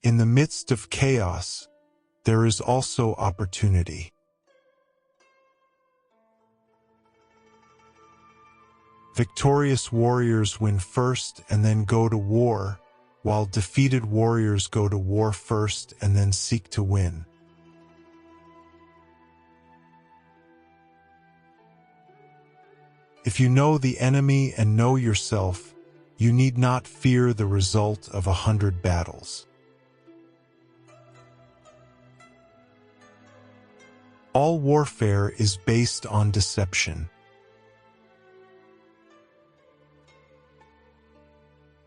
In the midst of chaos, there is also opportunity. Victorious warriors win first and then go to war, while defeated warriors go to war first and then seek to win. If you know the enemy and know yourself, you need not fear the result of 100 battles. All warfare is based on deception.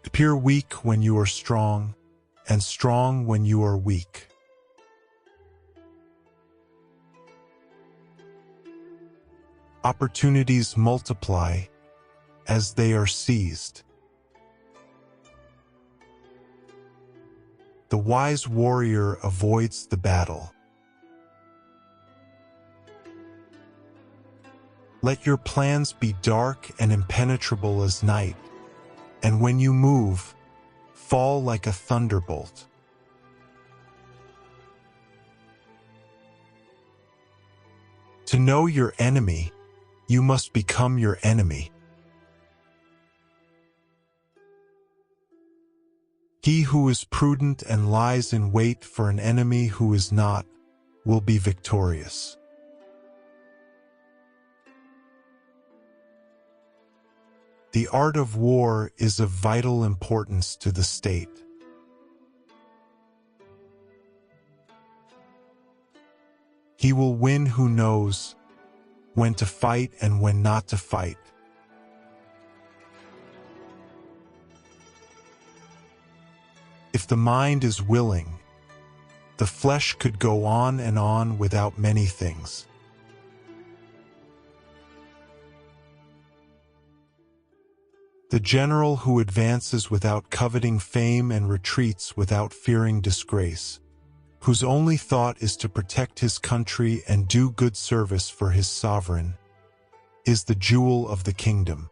Appear weak when you are strong, and strong when you are weak. Opportunities multiply as they are seized. The wise warrior avoids the battle. Let your plans be dark and impenetrable as night, and when you move, fall like a thunderbolt. To know your enemy, you must become your enemy. He who is prudent and lies in wait for an enemy who is not, will be victorious. The art of war is of vital importance to the state. He will win who knows when to fight and when not to fight. If the mind is willing, the flesh could go on and on without many things. The general who advances without coveting fame and retreats without fearing disgrace, whose only thought is to protect his country and do good service for his sovereign, is the jewel of the kingdom.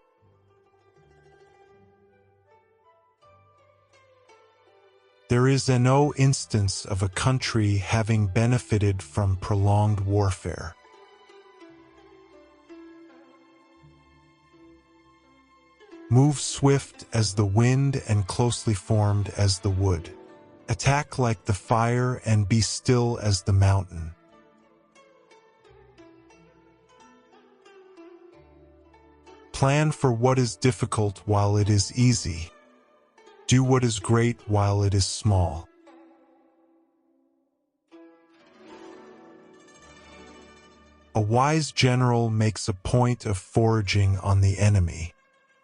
There is no instance of a country having benefited from prolonged warfare. Move swift as the wind and closely formed as the wood. Attack like the fire and be still as the mountain. Plan for what is difficult while it is easy. Do what is great while it is small. A wise general makes a point of foraging on the enemy.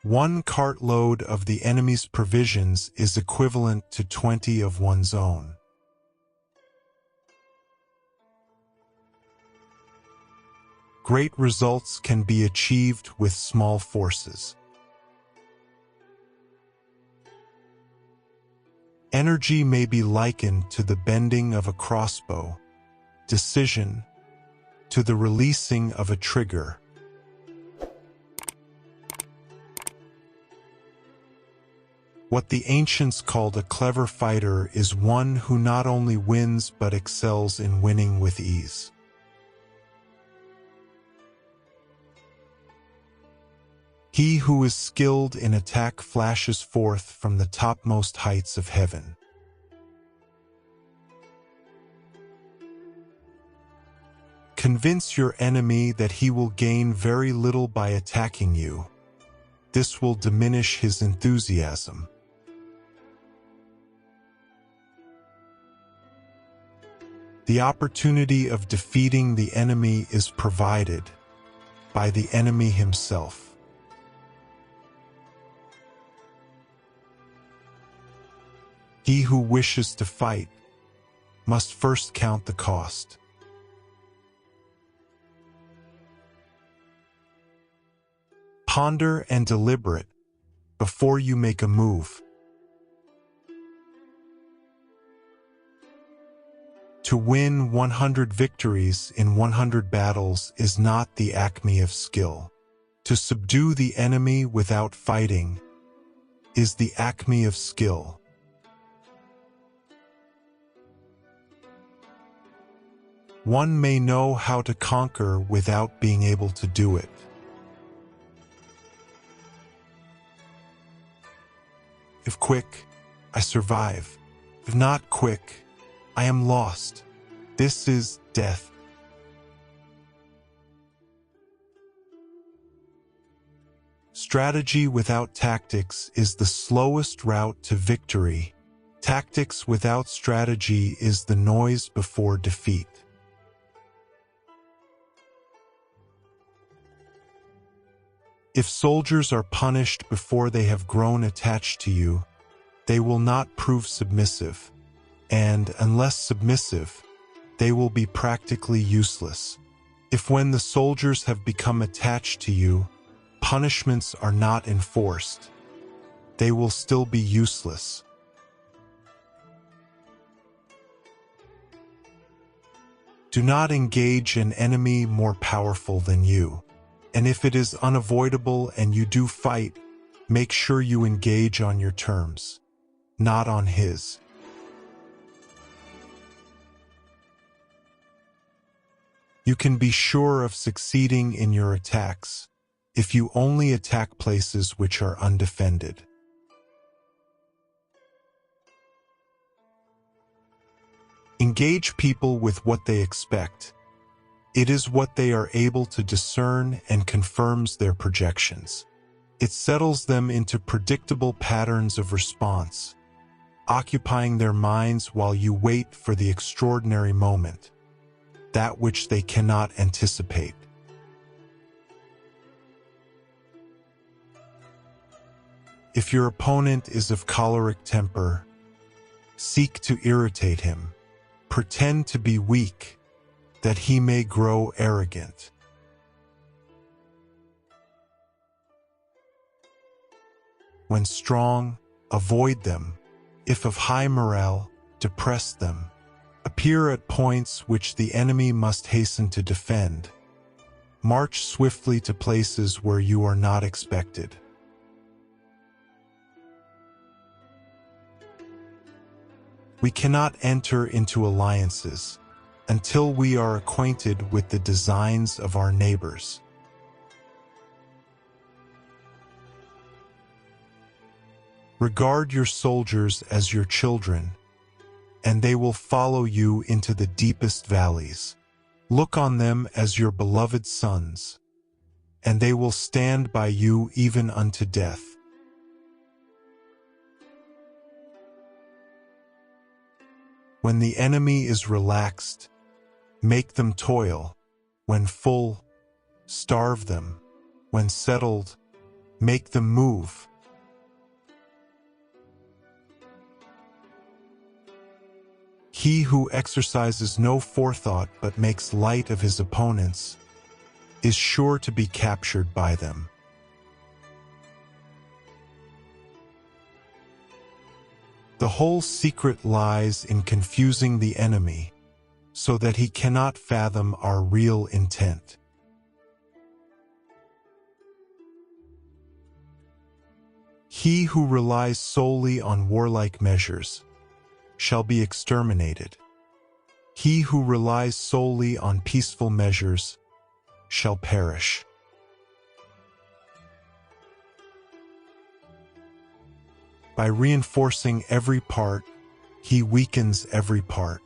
1 cartload of the enemy's provisions is equivalent to 20 of one's own. Great results can be achieved with small forces. Energy may be likened to the bending of a crossbow, decision to the releasing of a trigger. What the ancients called a clever fighter is one who not only wins but excels in winning with ease. He who is skilled in attack flashes forth from the topmost heights of heaven. Convince your enemy that he will gain very little by attacking you. This will diminish his enthusiasm. The opportunity of defeating the enemy is provided by the enemy himself. He who wishes to fight must first count the cost. Ponder and deliberate before you make a move. To win 100 victories in 100 battles is not the acme of skill. To subdue the enemy without fighting is the acme of skill. One may know how to conquer without being able to do it. If quick, I survive. If not quick, I am lost. This is death. Strategy without tactics is the slowest route to victory. Tactics without strategy is the noise before defeat. If soldiers are punished before they have grown attached to you, they will not prove submissive, and unless submissive, they will be practically useless. If when the soldiers have become attached to you, punishments are not enforced, they will still be useless. Do not engage an enemy more powerful than you. And if it is unavoidable and you do fight, make sure you engage on your terms, not on his. You can be sure of succeeding in your attacks if you only attack places which are undefended. Engage people with what they expect. It is what they are able to discern and confirms their projections. It settles them into predictable patterns of response, occupying their minds while you wait for the extraordinary moment, that which they cannot anticipate. If your opponent is of choleric temper, seek to irritate him. Pretend to be weak, that he may grow arrogant. When strong, avoid them. If of high morale, depress them. Appear at points which the enemy must hasten to defend. March swiftly to places where you are not expected. We cannot enter into alliances until we are acquainted with the designs of our neighbors. Regard your soldiers as your children, and they will follow you into the deepest valleys. Look on them as your beloved sons, and they will stand by you even unto death. When the enemy is relaxed, make them toil. When full, starve them. When settled, make them move. He who exercises no forethought but makes light of his opponents is sure to be captured by them. The whole secret lies in confusing the enemy, so that he cannot fathom our real intent. He who relies solely on warlike measures shall be exterminated. He who relies solely on peaceful measures shall perish. By reinforcing every part, he weakens every part.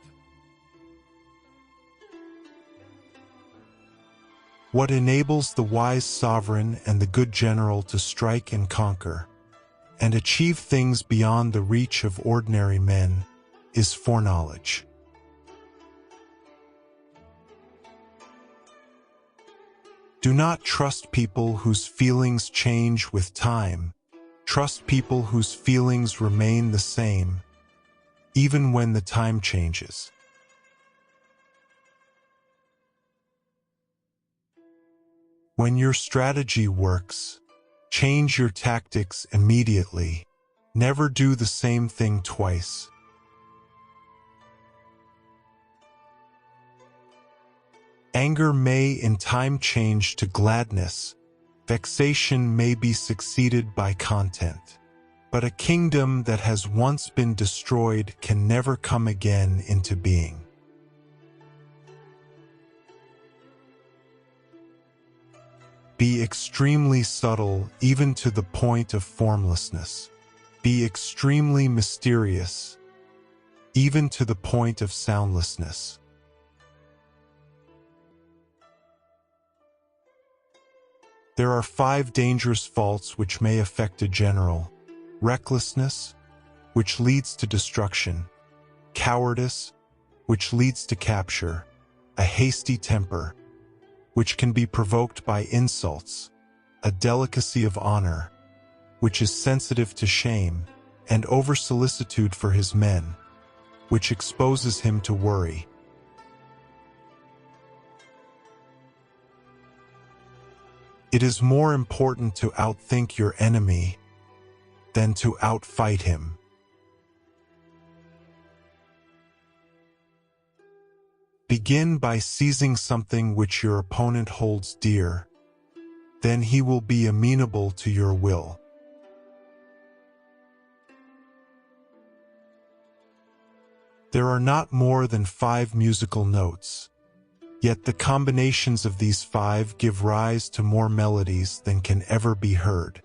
What enables the wise sovereign and the good general to strike and conquer, and achieve things beyond the reach of ordinary men, is foreknowledge. Do not trust people whose feelings change with time. Trust people whose feelings remain the same, even when the time changes. When your strategy works, change your tactics immediately. Never do the same thing twice. Anger may in time change to gladness. Vexation may be succeeded by content. But a kingdom that has once been destroyed can never come again into being. Be extremely subtle, even to the point of formlessness. Be extremely mysterious, even to the point of soundlessness. There are 5 dangerous faults which may affect a general. Recklessness, which leads to destruction. Cowardice, which leads to capture. A hasty temper, which can be provoked by insults. A delicacy of honor, which is sensitive to shame. And over-solicitude for his men, which exposes him to worry. It is more important to outthink your enemy than to outfight him. Begin by seizing something which your opponent holds dear. Then he will be amenable to your will. There are not more than 5 musical notes, yet the combinations of these 5 give rise to more melodies than can ever be heard.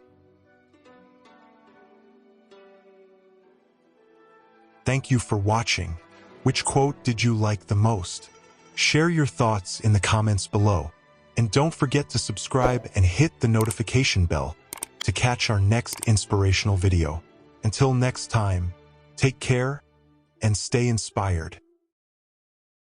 Thank you for watching. Which quote did you like the most? Share your thoughts in the comments below. And don't forget to subscribe and hit the notification bell to catch our next inspirational video. Until next time, take care and stay inspired.